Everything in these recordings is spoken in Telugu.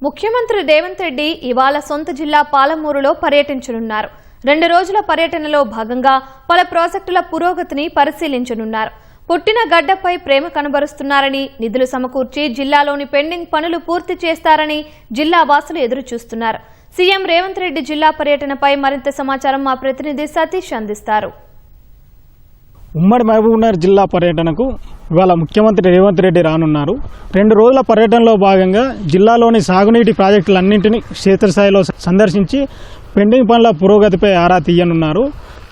ముఖ్యమంత్రి రేవంత్ రెడ్డి ఇవాళ సొంత జిల్లా పాలమూరులో పర్యటించనున్నారు. 2 రోజుల పర్యటనలో భాగంగా పలు ప్రాజెక్టుల పురోగతిని పరిశీలించనున్నారు. పుట్టిన గడ్డపై ప్రేమ కనబరుస్తున్నారని, నిధులు సమకూర్చి జిల్లాలోని పెండింగ్ పనులు పూర్తి చేస్తారని జిల్లా వాసులు ఎదురుచూస్తున్నారు. సీఎం రేవంత్ రెడ్డి జిల్లా పర్యటనపై మరింత సమాచారం మా ప్రతినిధి సతీష్ అందిస్తారు. ఉమ్మడి మహబూబ్నగర్ జిల్లా పర్యటనకు ఇవాళ ముఖ్యమంత్రి రేవంత్ రెడ్డి రానున్నారు. 2 రోజుల పర్యటనలో భాగంగా జిల్లాలోని సాగునీటి ప్రాజెక్టులన్నింటినీ క్షేత్రస్థాయిలో సందర్శించి పెండింగ్ పనుల పురోగతిపై ఆరా తీయనున్నారు.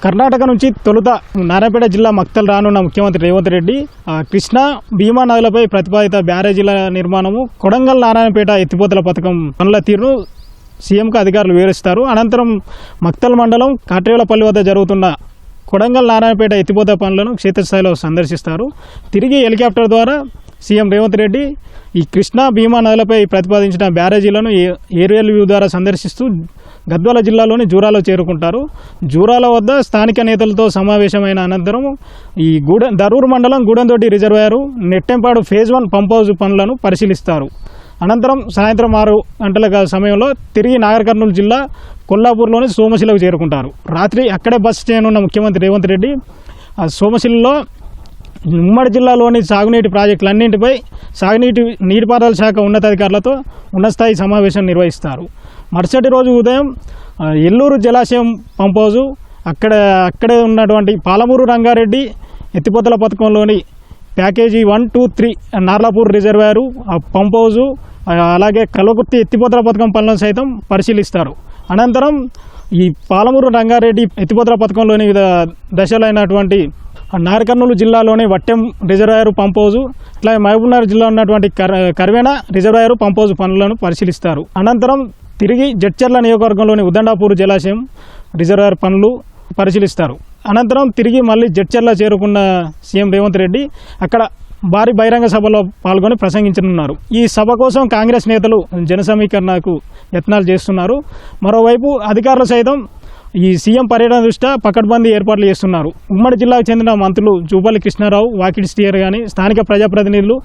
కర్ణాటక నుంచి తొలుత నారాయణపేట జిల్లా మక్తల్ రానున్న ముఖ్యమంత్రి రేవంత్ రెడ్డి కృష్ణా భీమా నదులపై ప్రతిపాదిత బ్యారేజీల నిర్మాణము, కొడంగల్ నారాయణపేట ఎత్తిపోతల పథకం పనుల తీరును సీఎంకు అధికారులు వివరిస్తారు. అనంతరం మక్తల్ మండలం కాట్రేవులపల్లి వద్ద జరుగుతున్న కొడంగల్ నారాయణపేట ఎత్తిపోత పనులను క్షేత్రస్థాయిలో సందర్శిస్తారు. తిరిగి హెలికాప్టర్ ద్వారా సీఎం రేవంత్ రెడ్డి ఈ కృష్ణా భీమా నదులపై ప్రతిపాదించిన బ్యారేజీలను ఏరియల్ వ్యూ ద్వారా సందర్శిస్తూ గద్వాల జిల్లాలోని జూరాలో చేరుకుంటారు. జూరాల వద్ద స్థానిక నేతలతో సమావేశమైన అనంతరం ఈ దరూరు మండలం Gudemdoddi reservoir, Nettempadu phase 1 pump house పనులను పరిశీలిస్తారు. అనంతరం సాయంత్రం 6 గంటల సమయంలో తిరిగి నాగర్ కర్నూలు జిల్లా కొల్లాపూర్లోని సోమశిలకు చేరుకుంటారు. రాత్రి అక్కడే బస చేయనున్న ముఖ్యమంత్రి రేవంత్ రెడ్డి సోమశిలలో ఉమ్మడి జిల్లాలోని సాగునీటి ప్రాజెక్టులన్నింటిపై నీటిపారుదల శాఖ ఉన్నతాధికారులతో ఉన్నతస్థాయి సమావేశం నిర్వహిస్తారు. మరుసటి రోజు ఉదయం ఎల్లూరు జలాశయం పంప్ హౌజు, అక్కడే ఉన్నటువంటి పాలమూరు రంగారెడ్డి ఎత్తిపోతల పథకంలోని package 1, 2, 3 Narlapur reservoir, pump house, అలాగే కల్వకుర్తి ఎత్తిపోతల పథకం పనులను సైతం పరిశీలిస్తారు. అనంతరం ఈ పాలమూరు రంగారెడ్డి ఎత్తిపోతల పథకంలోని వివిధ దశలైనటువంటి నాగర్ కర్నూలు జిల్లాలోని వట్టెం రిజర్వాయరు పంప్ హౌజు, అట్లాగే మహబూబ్నగర్ జిల్లా ఉన్నటువంటి కర్వేన రిజర్వాయరు పంప్ హౌజు పనులను పరిశీలిస్తారు. అనంతరం తిరిగి జడ్చర్ల నియోజకవర్గంలోని ఉద్దండాపూర్ జలాశయం రిజర్వాయర్ పనులు పరిశీలిస్తారు. అనంతరం తిరిగి మళ్ళీ జడ్చర్ల చేరుకున్న సీఎం రేవంత్ రెడ్డి అక్కడ భారీ బహిరంగ సభలో పాల్గొని ప్రసంగించనున్నారు. ఈ సభ కోసం కాంగ్రెస్ నేతలు జన సమీకరణకు యత్నాలు చేస్తున్నారు. మరోవైపు అధికారులు సైతం ఈ సీఎం పర్యటన దృష్ట్యా పకడ్బందీ ఏర్పాట్లు చేస్తున్నారు. ఉమ్మడి జిల్లాకు చెందిన మంత్రులు జూపల్లి కృష్ణారావు, వాకిడి స్టీయర్ కానీ స్థానిక ప్రజాప్రతినిధులు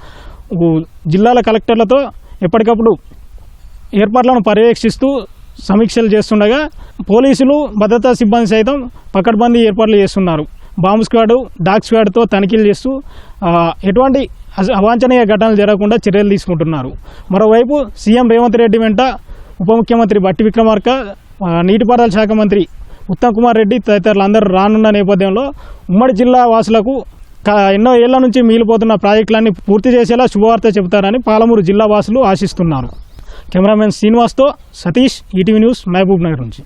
జిల్లాల కలెక్టర్లతో ఎప్పటికప్పుడు ఏర్పాట్లను పర్యవేక్షిస్తూ సమీక్షలు చేస్తుండగా పోలీసులు, భద్రతా సిబ్బంది సైతం పకడ్బందీ ఏర్పాట్లు చేస్తున్నారు. బాంబు స్క్వాడ్, డాగ్ స్క్వాడ్తో తనిఖీలు చేస్తూ ఎటువంటి అవాంఛనీయ ఘటనలు జరగకుండా చర్యలు తీసుకుంటున్నారు. మరోవైపు సీఎం రేవంత్ రెడ్డి వెంట ఉప ముఖ్యమంత్రి బట్టి విక్రమార్క, నీటిపారుదల శాఖ మంత్రి ఉత్తమ్ కుమార్ రెడ్డి తదితరులు అందరూ రానున్న నేపథ్యంలో ఉమ్మడి జిల్లా వాసులకు ఎన్నో ఏళ్ల నుంచి మిగిలిపోతున్న ప్రాజెక్టులన్నీ పూర్తి చేసేలా శుభవార్త చెబుతారని పాలమూరు జిల్లా వాసులు ఆశిస్తున్నారు. కెమెరామెన్ శ్రీనివాస్తో Satish, ETV news, Mahabubnagar నుంచి.